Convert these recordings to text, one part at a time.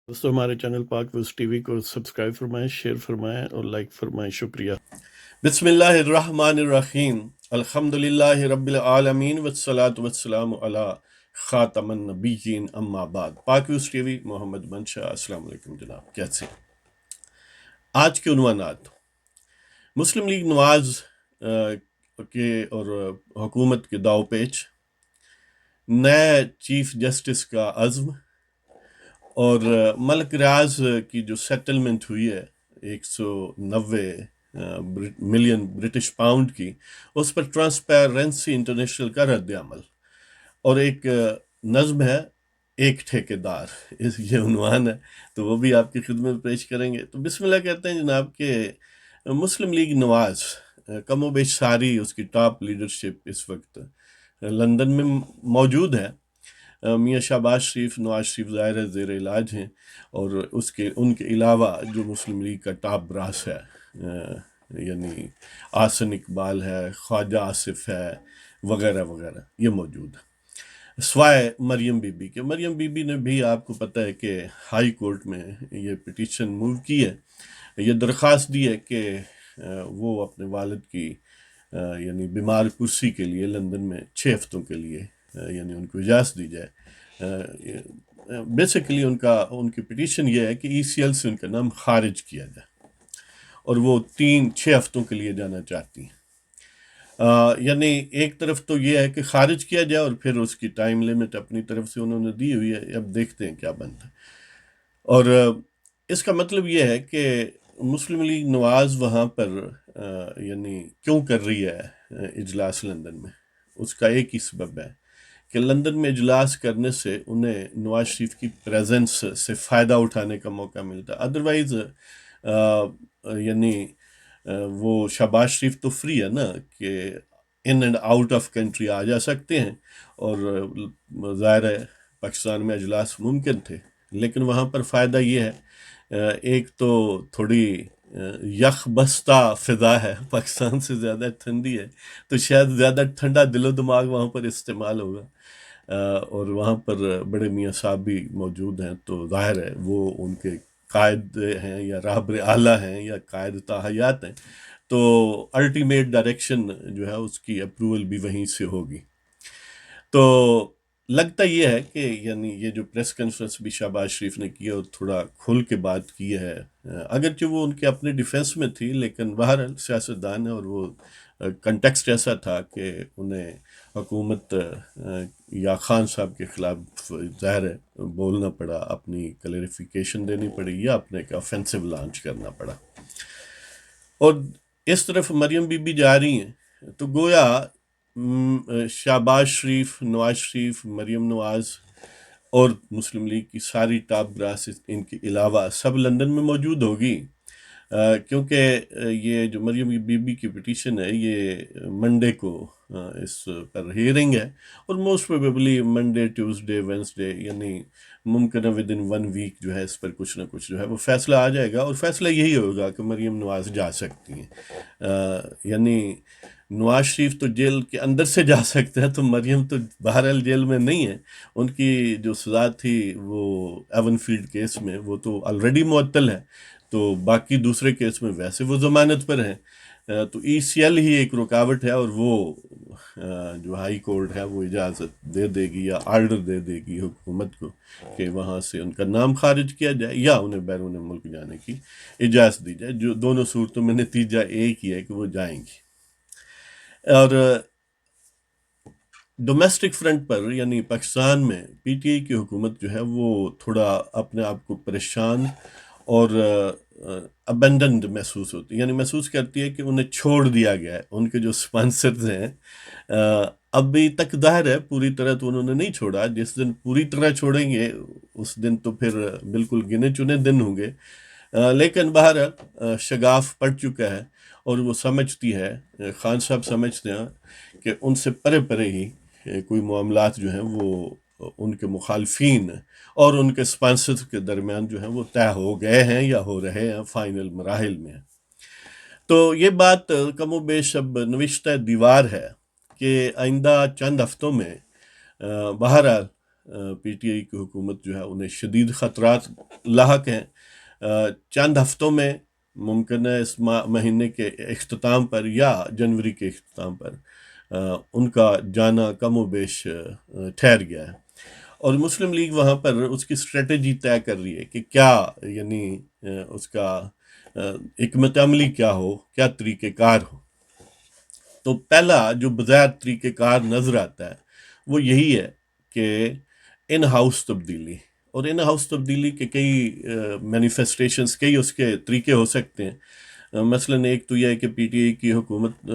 دوستو ہمارے چینل پاک ویز ٹی وی کو سبسکرائب فرمائیں، شیئر فرمائیں اور لائک فرمائیں، شکریہ۔ بسم اللہ الرحمن الرحیم، الحمد للہ رب العالمین والصلاة والسلام علی خاتم النبیین، اما بعد۔ پاک ویز ٹی وی، محمد منشا، السلام علیکم جناب، کیسے ہیں؟ آج کے عنوانات: مسلم لیگ نواز کے اور حکومت کے داؤ پیچ، نئے چیف جسٹس کا عزم، اور ملک ریاض کی جو سیٹلمنٹ ہوئی ہے 190 ملین برٹش پاؤنڈ کی، اس پر ٹرانسپیرنسی انٹرنیشنل کا رد عمل، اور ایک نظم ہے ایک ٹھیکیدار، یہ عنوان ہے، تو وہ بھی آپ کی خدمت میں پیش کریں گے۔ تو بسم اللہ کہتے ہیں جناب کہ مسلم لیگ نواز کم و بیش ساری اس کی ٹاپ لیڈرشپ اس وقت لندن میں موجود ہے۔ میاں شہباز شریف، نواز شریف ظاہر ہے زیر علاج ہیں، اور ان کے علاوہ جو مسلم لیگ کا ٹاپ براس ہے، یعنی آسن اقبال ہے، خواجہ آصف ہے، وغیرہ وغیرہ، یہ موجود ہے، سوائے مریم بی بی کے۔ مریم بی بی نے بھی آپ کو پتہ ہے کہ ہائی کورٹ میں یہ پٹیشن موو کی ہے، یہ درخواست دی ہے کہ وہ اپنے والد کی یعنی بیمار کرسی کے لیے لندن میں 6 ہفتوں کے لیے یعنی ان کو اجازت دی جائے۔ بیسیکلی ان کی پٹیشن یہ ہے کہ ای سی ایل سے ان کا نام خارج کیا جائے، اور وہ 6 ہفتوں کے لیے جانا چاہتی ہیں۔ یعنی ایک طرف تو یہ ہے کہ خارج کیا جائے، اور پھر اس کی ٹائم لیمٹ اپنی طرف سے انہوں نے دی ہوئی ہے، اب دیکھتے ہیں کیا بنتا ہے۔ اور اس کا مطلب یہ ہے کہ مسلم لیگ نواز وہاں پر یعنی کیوں کر رہی ہے اجلاس لندن میں، اس کا ایک ہی سبب ہے کہ لندن میں اجلاس کرنے سے انہیں نواز شریف کی پریزنس سے فائدہ اٹھانے کا موقع ملتا ہے۔ ادروائز یعنی وہ شہباز شریف تو فری ہے نا کہ in and out of country آ جا سکتے ہیں، اور ظاہر ہے پاکستان میں اجلاس ممکن تھے، لیکن وہاں پر فائدہ یہ ہے، ایک تو تھوڑی یخ بستہ فضا ہے، پاکستان سے زیادہ ٹھنڈی ہے، تو شاید زیادہ ٹھنڈا دل و دماغ وہاں پر استعمال ہوگا، اور وہاں پر بڑے میاں صاحب بھی موجود ہیں، تو ظاہر ہے وہ ان کے قائد ہیں یا رہبر اعلیٰ ہیں یا قائد تاحیات ہیں، تو الٹیمیٹ ڈائریکشن جو ہے اس کی اپروول بھی وہیں سے ہوگی۔ تو لگتا یہ ہے کہ یعنی یہ جو پریس کانفرنس بھی شہباز شریف نے کی اور تھوڑا کھل کے بات کی ہے، اگرچہ وہ ان کے اپنے ڈیفنس میں تھی، لیکن بہرحال سیاستدان ہے، اور وہ کنٹیکسٹ ایسا تھا کہ انہیں حکومت یا خان صاحب کے خلاف ظاہر ہے بولنا پڑا، اپنی کلیریفیکیشن دینی پڑی، یا اپنے ایک آفینسو لانچ کرنا پڑا۔ اور اس طرف مریم بی بی جا رہی ہیں، تو گویا شہباز شریف، نواز شریف، مریم نواز اور مسلم لیگ کی ساری ٹاپ براس ان کے علاوہ سب لندن میں موجود ہوگی، کیونکہ یہ جو مریم بی بی کی پٹیشن ہے یہ منڈے کو اس پر ہیئرنگ ہے، اور most probably Monday, Tuesday, Wednesday, یعنی ممکنہ ودن 1 ویک جو ہے اس پر کچھ نہ کچھ جو ہے وہ فیصلہ آ جائے گا، اور فیصلہ یہی ہوگا کہ مریم نواز جا سکتی ہیں۔ یعنی نواز شریف تو جیل کے اندر سے جا سکتے ہیں، تو مریم تو بہرحال جیل میں نہیں ہے، ان کی جو سزا تھی وہ ایون فیلڈ کیس میں وہ تو آلریڈی معطل ہے، تو باقی دوسرے کیس میں ویسے وہ ضمانت پر ہیں، تو ای سی ایل ہی ایک رکاوٹ ہے، اور وہ جو ہائی کورٹ ہے وہ اجازت دے دے گی یا آرڈر دے دے گی حکومت کو کہ وہاں سے ان کا نام خارج کیا جائے یا انہیں بیرون ملک جانے کی اجازت دی جائے، جو دونوں صورتوں میں نتیجہ ایک ہی ہے کہ وہ جائیں گی۔ اور ڈومیسٹک فرنٹ پر یعنی پاکستان میں پی ٹی آئی کی حکومت جو ہے وہ تھوڑا اپنے آپ کو پریشان اور ابینڈنڈ محسوس ہوتی ہے، یعنی محسوس کرتی ہے کہ انہیں چھوڑ دیا گیا ہے، ان کے جو سپانسرز ہیں ابھی تک ظاہر ہے پوری طرح تو انہوں نے نہیں چھوڑا، جس دن پوری طرح چھوڑیں گے اس دن تو پھر بالکل گنے چنے دن ہوں گے، لیکن بہرحال شگاف پڑ چکا ہے، اور وہ سمجھتی ہے، خان صاحب سمجھتے ہیں کہ ان سے پرے پرے ہی کوئی معاملات جو ہیں وہ ان کے مخالفین اور ان کے سپانسرز کے درمیان جو ہیں وہ طے ہو گئے ہیں یا ہو رہے ہیں، فائنل مراحل میں۔ تو یہ بات کم و بیش اب نوشتہ دیوار ہے کہ آئندہ چند ہفتوں میں بہرحال پی ٹی آئی کی حکومت جو ہے انہیں شدید خطرات لاحق ہیں۔ چند ہفتوں میں ممکن ہے اس مہینے کے اختتام پر یا جنوری کے اختتام پر ان کا جانا کم و بیش ٹھہر گیا ہے، اور مسلم لیگ وہاں پر اس کی اسٹریٹجی طے کر رہی ہے کہ کیا یعنی اس کا حکمت عملی کیا ہو، کیا طریقہ کار ہو۔ تو پہلا جو بظاہر طریقہ کار نظر آتا ہے وہ یہی ہے کہ ان ہاؤس تبدیلی، اور ان ہاؤس تبدیلی کے کئی مینیفیسٹیشنز، کئی اس کے طریقے ہو سکتے ہیں۔ مثلاً ایک تو یہ ہے کہ پی ٹی آئی کی حکومت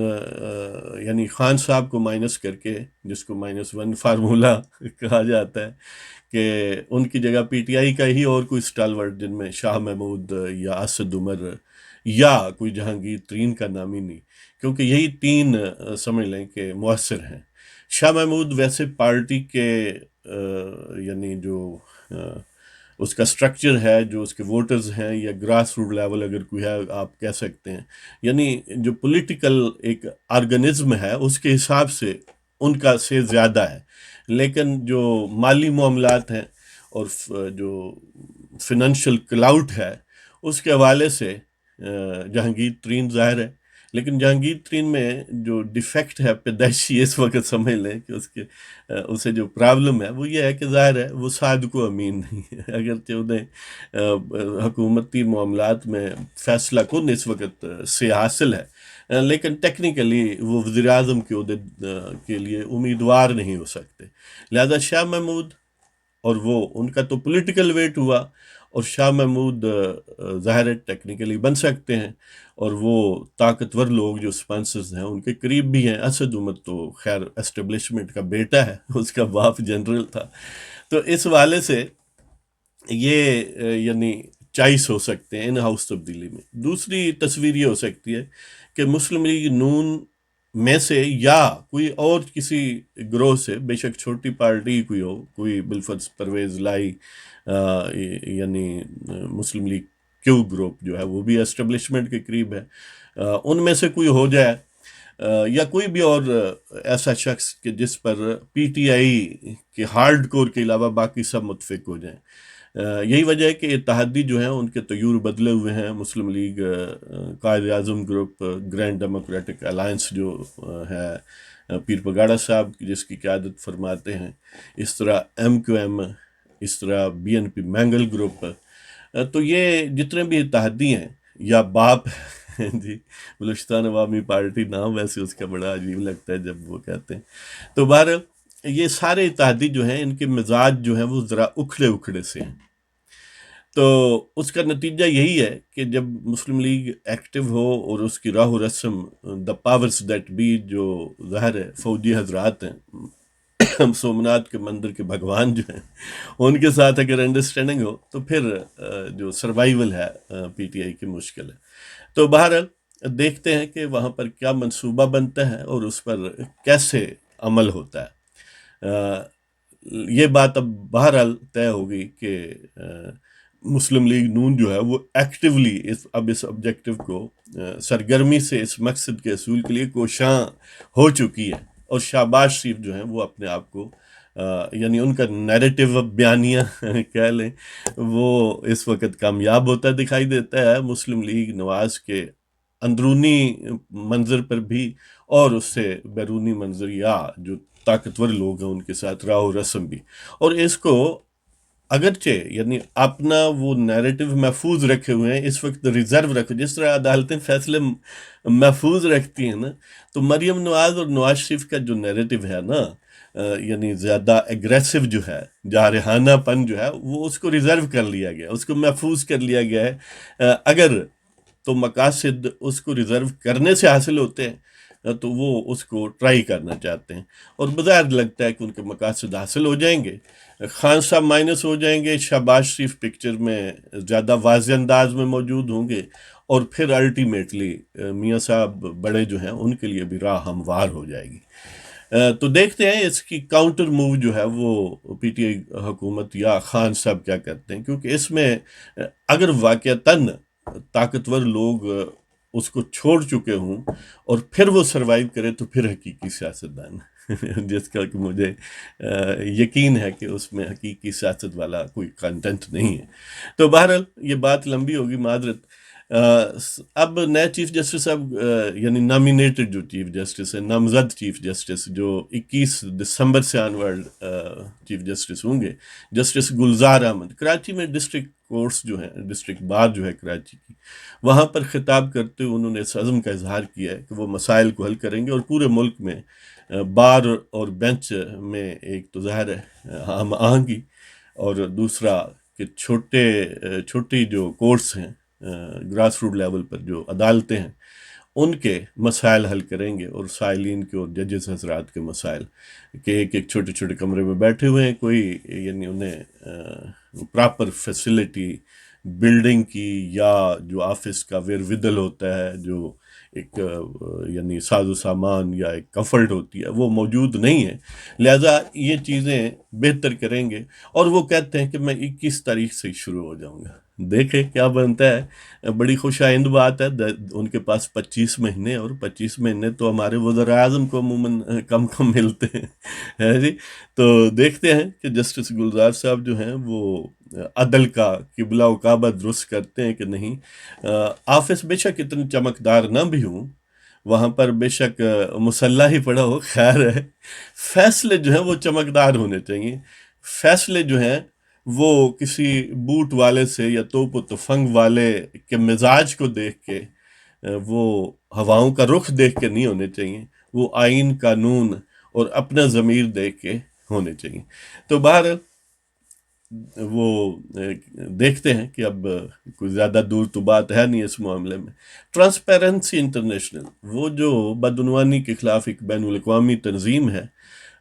یعنی خان صاحب کو مائنس کر کے، جس کو -1 فارمولہ کہا جاتا ہے، کہ ان کی جگہ پی ٹی آئی کا ہی اور کوئی اسٹالورٹ، جن میں شاہ محمود یا اسد عمر یا کوئی جہانگیر ترین کا نام ہی نہیں، کیونکہ یہی تین سمجھ لیں کہ مؤثر ہیں۔ شاہ محمود ویسے پارٹی کے یعنی جو اس کا سٹرکچر ہے، جو اس کے ووٹرز ہیں، یا گراس روٹ لیول اگر کوئی ہے آپ کہہ سکتے ہیں، یعنی جو پولیٹیکل ایک آرگنزم ہے اس کے حساب سے ان کا سے زیادہ ہے، لیکن جو مالی معاملات ہیں اور جو فنانشل کلاؤٹ ہے اس کے حوالے سے جہانگیر ترین ظاہر ہے۔ لیکن جہانگیر ترین میں جو ڈیفیکٹ ہے پیدائشی، اس وقت سمجھ لیں کہ اسے جو پرابلم ہے وہ یہ ہے کہ ظاہر ہے وہ صادق و امین نہیں ہے، اگرچہ انہیں حکومتی معاملات میں فیصلہ کن اس وقت سے حاصل ہے، لیکن ٹیکنیکلی وہ وزیر اعظم کے عہدے کے لیے امیدوار نہیں ہو سکتے۔ لہذا شاہ محمود، اور وہ ان کا تو پولیٹیکل ویٹ ہوا، اور شاہ محمود ظاہر ہے ٹیکنیکلی بن سکتے ہیں، اور وہ طاقتور لوگ جو سپانسرز ہیں ان کے قریب بھی ہیں۔ اسد عمر تو خیر اسٹیبلشمنٹ کا بیٹا ہے، اس کا باپ جنرل تھا، تو اس والے سے یہ یعنی چائس ہو سکتے ہیں ان ہاؤس تبدیلی میں۔ دوسری تصویر یہ ہو سکتی ہے کہ مسلم لیگ نون میں سے یا کوئی اور کسی گروہ سے، بے شک چھوٹی پارٹی کوئی ہو، کوئی بالفرض پرویز لائی یعنی مسلم لیگ کیو گروپ جو ہے وہ بھی اسٹیبلشمنٹ کے قریب ہے، ان میں سے کوئی ہو جائے، یا کوئی بھی اور ایسا شخص کہ جس پر پی ٹی آئی کے ہارڈ کور کے علاوہ باقی سب متفق ہو جائیں۔ یہی وجہ ہے کہ اتحادی جو ہیں ان کے طیور بدلے ہوئے ہیں۔ مسلم league Quaid Azam group, grand democratic alliance جو ہے پیر پگاڑا صاحب جس کی قیادت فرماتے ہیں، اس طرح ایم کیو ایم، اس طرح B N P Mengal group, تو یہ جتنے بھی اتحادی ہیں یا باپ جی بلوچستان عوامی پارٹی، نام ویسے اس کا بڑا عجیب لگتا ہے جب وہ کہتے ہیں، تو بہر یہ سارے اتحادی جو ہیں ان کے مزاج جو ہیں وہ ذرا اکھڑے اکھڑے سے ہیں۔ تو اس کا نتیجہ یہی ہے کہ جب مسلم لیگ ایکٹیو ہو اور اس کی راہ و رسم دا پاورز دیٹ بی جو ظاہر ہے فوجی حضرات ہیں، سومناتھ کے مندر کے بھگوان جو ہیں، ان کے ساتھ اگر انڈرسٹینڈنگ ہو تو پھر جو سروائیول ہے پی ٹی آئی کی مشکل ہے۔ تو بہرحال دیکھتے ہیں کہ وہاں پر کیا منصوبہ بنتا ہے اور اس پر کیسے عمل ہوتا ہے۔ یہ بات اب بہرحال طے ہوگی کہ مسلم لیگ نون جو ہے وہ ایکٹیولی اس آبجیکٹو کو سرگرمی سے اس مقصد کے حصول کے لیے کوشاں ہو چکی ہے، اور شہباز شریف جو ہیں وہ اپنے آپ کو یعنی ان کا نیریٹو بیانیہ کہہ لیں وہ اس وقت کامیاب ہوتا دکھائی دیتا ہے، مسلم لیگ نواز کے اندرونی منظر پر بھی اور اس سے بیرونی منظر یا جو طاقتور لوگ ہیں ان کے ساتھ راہ و رسم بھی، اور اس کو اگرچہ یعنی اپنا وہ نیریٹو محفوظ رکھے ہوئے ہیں، اس وقت ریزرو رکھے، جس طرح عدالتیں فیصلے محفوظ رکھتی ہیں نا، تو مریم نواز اور نواز شریف کا جو نیریٹو ہے نا، یعنی زیادہ ایگریسو جو ہے، جارحانہ پن جو ہے، وہ اس کو ریزرو کر لیا گیا، اس کو محفوظ کر لیا گیا ہے۔ اگر تو مقاصد اس کو ریزرو کرنے سے حاصل ہوتے ہیں تو وہ اس کو ٹرائی کرنا چاہتے ہیں، اور بظاہر لگتا ہے کہ ان کے مقاصد حاصل ہو جائیں گے، خان صاحب مائنس ہو جائیں گے، شہباز شریف پکچر میں زیادہ واضح انداز میں موجود ہوں گے، اور پھر الٹیمیٹلی میاں صاحب بڑے جو ہیں ان کے لیے بھی راہ ہموار ہو جائے گی۔ تو دیکھتے ہیں اس کی کاؤنٹر موو جو ہے وہ پی ٹی آئی حکومت یا خان صاحب کیا کرتے ہیں، کیونکہ اس میں اگر واقعتاً طاقتور لوگ اس کو چھوڑ چکے ہوں اور پھر وہ سروائیو کرے تو پھر حقیقی سیاستدان جس کا کہ مجھے یقین ہے کہ اس میں حقیقی سیاست والا کوئی کنٹینٹ نہیں ہے۔ تو بہرحال یہ بات لمبی ہوگی، معذرت۔ اب نئے چیف جسٹس یعنی نامینیٹڈ جو چیف جسٹس ہے، نامزد چیف جسٹس جو 21 دسمبر سے آنورڈ چیف جسٹس ہوں گے، جسٹس گلزار احمد کراچی میں ڈسٹرکٹ کورٹس جو ہیں، ڈسٹرکٹ بار جو ہے کراچی کی، وہاں پر خطاب کرتے ہوئے انہوں نے اس عزم کا اظہار کیا ہے کہ وہ مسائل کو حل کریں گے، اور پورے ملک میں بار اور بینچ میں ایک تو ظاہر ہے ہم آہنگی، اور دوسرا کہ چھوٹی جو کورٹس ہیں، گراس روٹ لیول پر جو عدالتیں ہیں، ان کے مسائل حل کریں گے، اور سائلین کے اور ججز حضرات کے مسائل کہ ایک ایک چھوٹے چھوٹے کمرے میں بیٹھے ہوئے ہیں، کوئی یعنی انہیں پراپر فیسلٹی بلڈنگ کی یا جو آفس کا ویر ودل ہوتا ہے، جو ایک یعنی ساز و سامان یا ایک کمفرٹ ہوتی ہے، وہ موجود نہیں ہے، لہٰذا یہ چیزیں بہتر کریں گے۔ اور وہ کہتے ہیں کہ میں 21 تاریخ سے شروع ہو جاؤں گا، دیکھیں کیا بنتا ہے۔ بڑی خوش آئند بات ہے، ان کے پاس 25 مہینے، اور 25 مہینے تو ہمارے وزراء اعظم کو عموماً کم ملتے ہیں جی۔ تو دیکھتے ہیں کہ جسٹس گلزار صاحب جو ہیں وہ عدل کا قبلہ و کعبہ درست کرتے ہیں کہ نہیں۔ آفس بے شک اتنی چمکدار نہ بھی ہوں، وہاں پر بے شک مسلح ہی پڑا ہو، خیر ہے، فیصلے جو ہیں وہ چمکدار ہونے چاہیے۔ فیصلے جو ہیں وہ کسی بوٹ والے سے یا توپ و تفنگ والے کے مزاج کو دیکھ کے، وہ ہواؤں کا رخ دیکھ کے نہیں ہونے چاہیے، وہ آئین، قانون اور اپنا ضمیر دیکھ کے ہونے چاہیے۔ تو بہرحال وہ دیکھتے ہیں کہ اب کوئی زیادہ دور تو بات ہے نہیں اس معاملے میں۔ ٹرانسپیرنسی انٹرنیشنل، وہ جو بدعنوانی کے خلاف ایک بین الاقوامی تنظیم ہے،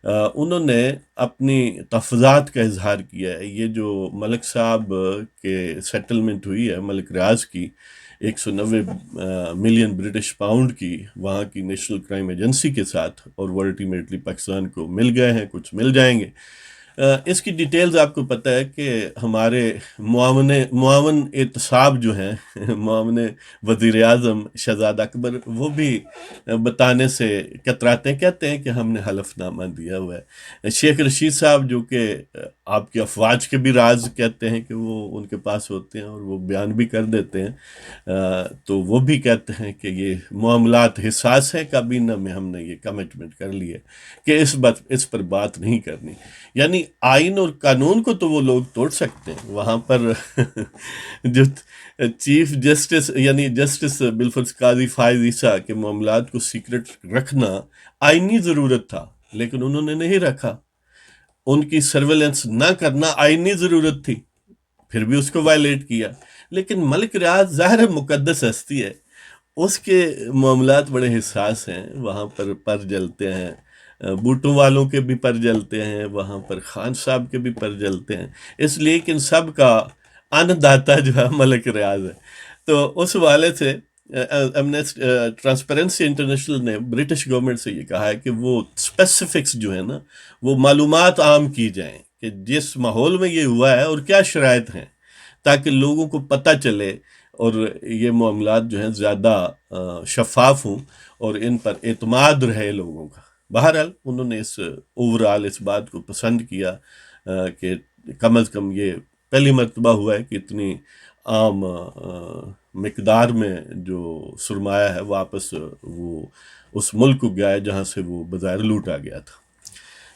انہوں نے اپنی تحفظات کا اظہار کیا ہے۔ یہ جو ملک صاحب کے سیٹلمنٹ ہوئی ہے ملک ریاض کی 190 ملین برٹش پاؤنڈ کی، وہاں کی نیشنل کرائم ایجنسی کے ساتھ، اور وہ الٹیمیٹلی پاکستان کو مل گئے ہیں، کچھ مل جائیں گے۔ اس کی ڈیٹیلز آپ کو پتہ ہے کہ ہمارے معاون اعتصاب جو ہیں، معاون وزیر اعظم شہزاد اکبر، وہ بھی بتانے سے کتراتے ہیں، کہتے ہیں کہ ہم نے حلف نامہ دیا ہوا ہے۔ شیخ رشید صاحب جو کہ آپ کی افواج کے بھی راز کہتے ہیں کہ وہ ان کے پاس ہوتے ہیں، اور وہ بیان بھی کر دیتے ہیں، تو وہ بھی کہتے ہیں کہ یہ معاملات حساس ہیں، کابینہ میں ہم نے یہ کمٹمنٹ کر لی ہے کہ اس پر بات نہیں کرنی۔ یعنی آئین اور قانون کو تو وہ لوگ توڑ سکتے ہیں، وہاں پر جو چیف جسٹس یعنی جسٹس بالفرض قاضی فائز عیسیٰ کے معاملات کو سیکرٹ رکھنا آئینی ضرورت تھا، لیکن انہوں نے نہیں رکھا۔ ان کی سرویلنس نہ کرنا آئینی ضرورت تھی، پھر بھی اس کو وائلیٹ کیا۔ لیکن ملک ریاض ظاہر مقدس ہستی ہے، اس کے معاملات بڑے حساس ہیں، وہاں پر پر جلتے ہیں، بوٹوں والوں کے بھی پر جلتے ہیں، وہاں پر خان صاحب کے بھی پر جلتے ہیں، اس لیے کہ ان سب کا ان داتا جو ہے ملک ریاض ہے۔ تو اس والے سے ٹرانسپیرنسی انٹرنیشنل نے برٹش گورنمنٹ سے یہ کہا ہے کہ وہ اسپیسیفکس جو ہے نا، وہ معلومات عام کی جائیں کہ جس ماحول میں یہ ہوا ہے اور کیا شرائط ہیں، تاکہ لوگوں کو پتہ چلے اور یہ معاملات جو ہیں زیادہ شفاف ہوں اور ان پر اعتماد رہے لوگوں کا۔ بہرحال انہوں نے اوورال اس بات کو پسند کیا کہ کم از کم یہ پہلی مرتبہ ہوا ہے کہ اتنی عام مقدار میں جو سرمایہ ہے واپس وہ اس ملک کو گیا ہے جہاں سے وہ بظاہر لوٹا گیا تھا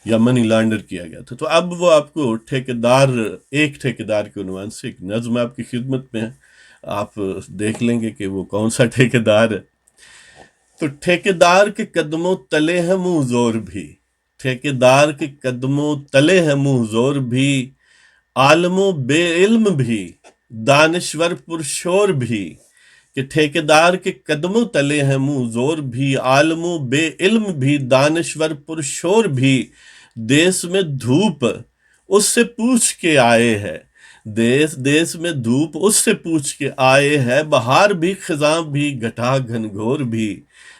یا منی لانڈر کیا گیا تھا۔ تو اب وہ آپ کو ایک ٹھیکیدار کے عنوان سے ایک نظم آپ کی خدمت میں ہے، آپ دیکھ لیں گے کہ وہ کون سا ٹھیکیدار ہے۔ تو ٹھیکیدار کے قدموں تلے ہیں منہ زور بھی، ٹھیکیدار کے قدموں تلے ہیں منہ زور بھی، عالم و بے علم بھی، دانشور پرشور بھی، کہ ٹھیکیدار کے قدموں تلے ہیں منہ زور بھی، عالم و بے علم بھی، دانشور پرشور بھی، دیس میں دھوپ اس سے پوچھ کے آئے ہے، دیس میں دھوپ اس سے پوچھ کے آئے ہے، بہار بھی خزاں بھی گھٹا گھنگھور بھی،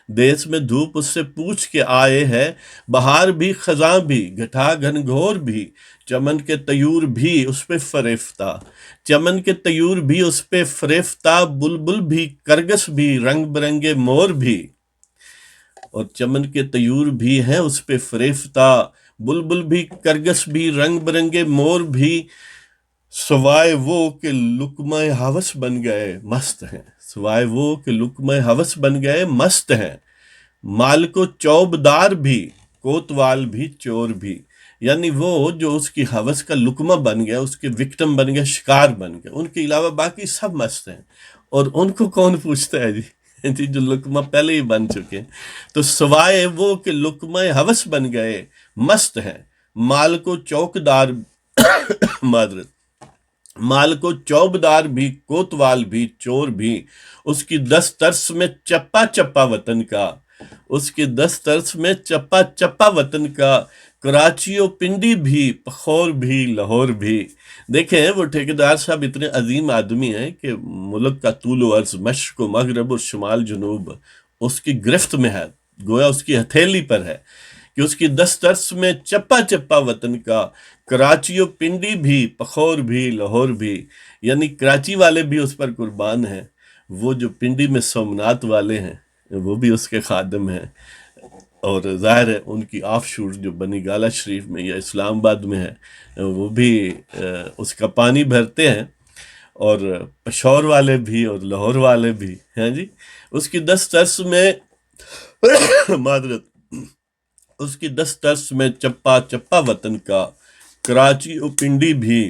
دیس میں دھوپ اس سے پوچھ کے آئے ہے، بہار بھی خزاں بھی گھٹا گھنگھور بھی، چمن کے طیور بھی اس پہ فریفتہ، چمن کے طیور بھی اس پہ فریفتہ، بلبل بھی کرگس بھی رنگ برنگے مور بھی، اور چمن کے طیور بھی ہیں اس پہ فریفتہ، بلبل بھی کرگس بھی رنگ برنگے مور بھی، سوائے وہ کہ لقمہ ہوس بن گئے مست ہیں، سوائے وہ کہ لقمہ ہوس بن گئے مست ہیں، مال کو چوبدار بھی کوتوال بھی چور بھی، یعنی وہ جو اس کی ہوس کا لقمہ بن گیا، اس کے وکٹم بن گیا، شکار بن گیا، ان کے علاوہ باقی سب مست ہیں، اور ان کو کون پوچھتا ہے جی جو لقمہ پہلے ہی بن چکے ہیں۔ تو سوائے وہ کہ لقمہ ہوس بن گئے مست ہیں، مال کو چوکدار معذرت مال کو چوبدار بھی کوتوال بھی چور بھی، اس کی دس ترس میں چپا چپا وطن کا، اس کی دس ترس میں چپا چپا وطن کا، کراچی و پنڈی بھی پخور بھی لاہور بھی۔ دیکھیں وہ ٹھیکیدار صاحب اتنے عظیم آدمی ہیں کہ ملک کا طول و عرض، مشرق و مغرب اور شمال جنوب اس کی گرفت میں ہے، گویا اس کی ہتھیلی پر ہے، کہ اس کی دس ترس میں چپا چپا وطن کا، کراچی و پنڈی بھی پخور بھی لاہور بھی، یعنی کراچی والے بھی اس پر قربان ہیں، وہ جو پنڈی میں سومنات والے ہیں وہ بھی اس کے خادم ہیں، اور ظاہر ہے ان کی آف شور جو بنی گالہ شریف میں یا اسلام آباد میں ہے وہ بھی اس کا پانی بھرتے ہیں، اور پشور والے بھی اور لاہور والے بھی ہیں جی۔ اس کی دس ترس میں معذرت اس کی دس ترس میں چپا چپا وطن کا، کراچی و پنڈی بھی،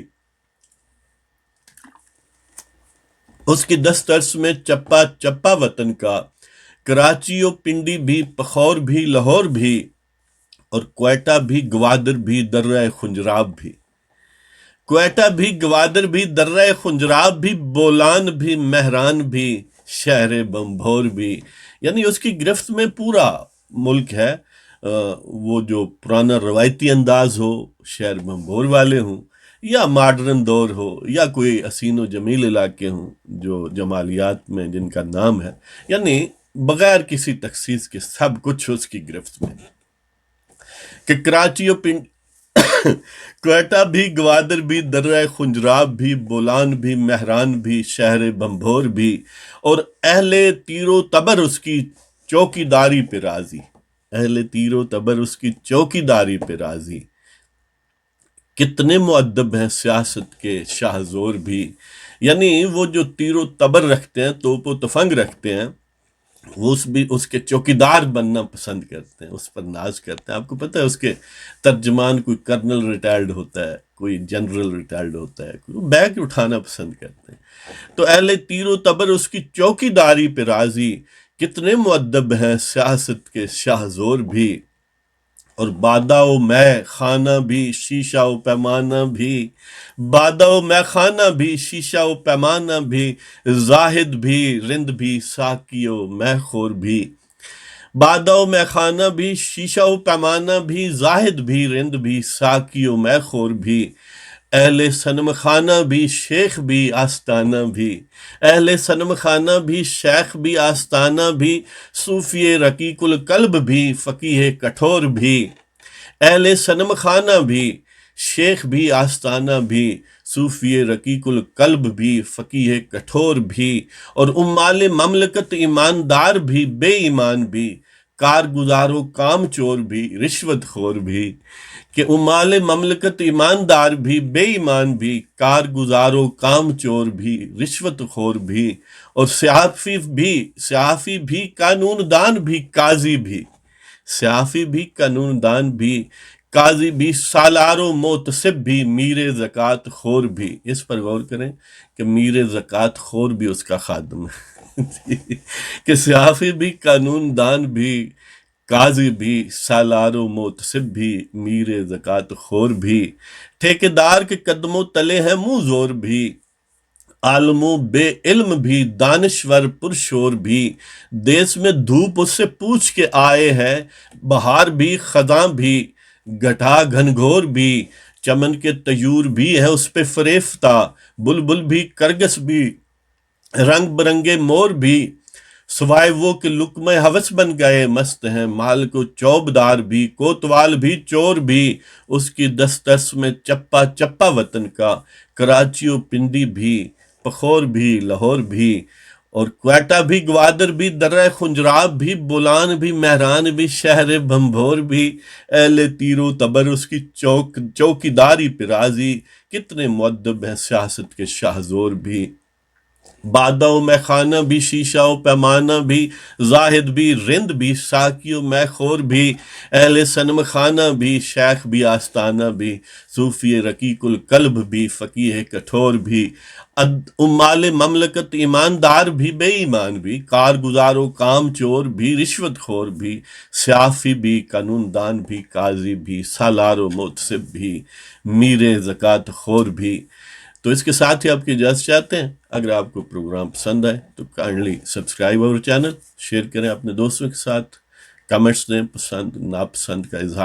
اس کی دس ترس میں چپا چپا وطن کا، کراچی و پنڈی بھی پخور بھی لاہور بھی، اور کوئٹہ بھی گوادر بھی درہ خنجراب بھی، کوئٹہ بھی گوادر بھی درہ خنجراب بھی، بولان بھی مہران بھی شہر بمبھور بھی، یعنی اس کی گرفت میں پورا ملک ہے۔ وہ جو پرانا روایتی انداز ہو، شہر بمبھور والے ہوں، یا ماڈرن دور ہو، یا کوئی حسین و جمیل علاقے ہوں جو جمالیات میں جن کا نام ہے، یعنی بغیر کسی تخصیص کے سب کچھ اس کی گرفت میں، کہ کراچی و کوئٹہ بھی گوادر بھی درہ خنجراب بھی، بولان بھی مہران بھی شہر بمبھور بھی، اور اہل تیر و تبر اس کی چوکی داری پہ راضی، اہل تیر و تبر اس کی چوکی داری پہ راضی، کتنے مؤدب ہیں سیاست کے شاہ زور بھی، یعنی وہ جو تیر و تبر رکھتے ہیں، توپ و تفنگ رکھتے ہیں، وہ اس کے چوکیدار بننا پسند کرتے ہیں، اس پر ناز کرتے ہیں۔ آپ کو پتہ ہے اس کے ترجمان کوئی کرنل ریٹائرڈ ہوتا ہے، کوئی جنرل ریٹائرڈ ہوتا ہے، کوئی بیگ اٹھانا پسند کرتے ہیں۔ تو اہل تیر و تبر اس کی چوکی داری پہ راضی، کتنے مؤدب ہیں سیاست کے شاہ زور بھی، اور بادہ و میں خانہ بھی شیشہ و پیمانہ بھی، بادہ و میں خانہ بھی شیشہ و پیمانہ بھی، زاہد بھی رند بھی ساقی و میں خور بھی، بادہ و میں خانہ بھی شیشہ و پیمانہ بھی، زاہد بھی رند بھی ساقی و میں خور بھی، اہل صنم خانہ بھی شیخ بھی آستانہ بھی، اہل صنم خانہ بھی شیخ بھی آستانہ بھی، صوفی رقیق القلب بھی فقیہ کٹھور بھی، اہل صنم خانہ بھی شیخ بھی آستانہ بھی، صوفی رقیق القلب بھی فقیہ کٹھور بھی، اور امال مملکت ایماندار بھی بے ایمان بھی، کارگزار و کام چور بھی رشوت خور بھی، کہ امال مملکت ایماندار بھی بے ایمان بھی، کارگزار و کام چور بھی رشوت خور بھی، اور صحافی بھی قانون دان بھی قاضی بھی، صحافی بھی قانون دان بھی قاضی بھی، سالار و محتسب بھی میر زکوٰۃ خور بھی۔ اس پر غور کریں کہ میر زکوٰۃ خور بھی اس کا خادم ہے کہ صحافی بھی قانون دان بھی قاضی بھی، سالار و محتسب بھی میر زکوٰۃ خور بھی، ٹھیکیدار کے قدموں تلے ہیں منہ زور بھی، عالم و بے علم بھی دانشور پرشور بھی، دیس میں دھوپ اس سے پوچھ کے آئے ہے، بہار بھی خزاں بھی گھٹا گھنگھور بھی، چمن کے طیور بھی ہے اس پہ فریفتہ، بلبل بھی کرگس بھی رنگ برنگے مور بھی، سوائے وہ کہ لقمہ ہوس بن گئے مست ہیں، مال کو چوبدار بھی کوتوال بھی چور بھی، اس کی دس ترس میں چپا چپا وطن کا، کراچی و پنڈی بھی پخور بھی لاہور بھی، اور کوئٹہ بھی، گوادر بھی، درہ خنجراب بھی، بولان بھی، مہران بھی، شہر بھمبور بھی، اہل تیر و تبر اس کی چوکی داری پہ راضی، کتنے مؤدب ہیں سیاست کے شاہزور بھی، بادہ و میخانہ بھی، شیشہ و پیمانہ بھی، زاہد بھی، رند بھی، ساقی و میں خور بھی، اہل سنم خانہ بھی، شیخ بھی، آستانہ بھی، صوفی رقیق القلب بھی، فقیہ کٹھور بھی، امال مملکت ایماندار بھی، بے ایمان بھی، کارگزار و کام چور بھی، رشوت خور بھی، سیافی بھی، قانون دان بھی، قاضی بھی، سالار و محتسب بھی، میر زکوٰۃ خور بھی۔ تو اس کے ساتھ ہی آپ کی اجازت چاہتے ہیں۔ اگر آپ کو پروگرام پسند آئے تو کائنڈلی سبسکرائب اور چینل شیئر کریں اپنے دوستوں کے ساتھ، کمنٹس دیں، پسند ناپسند کا اظہار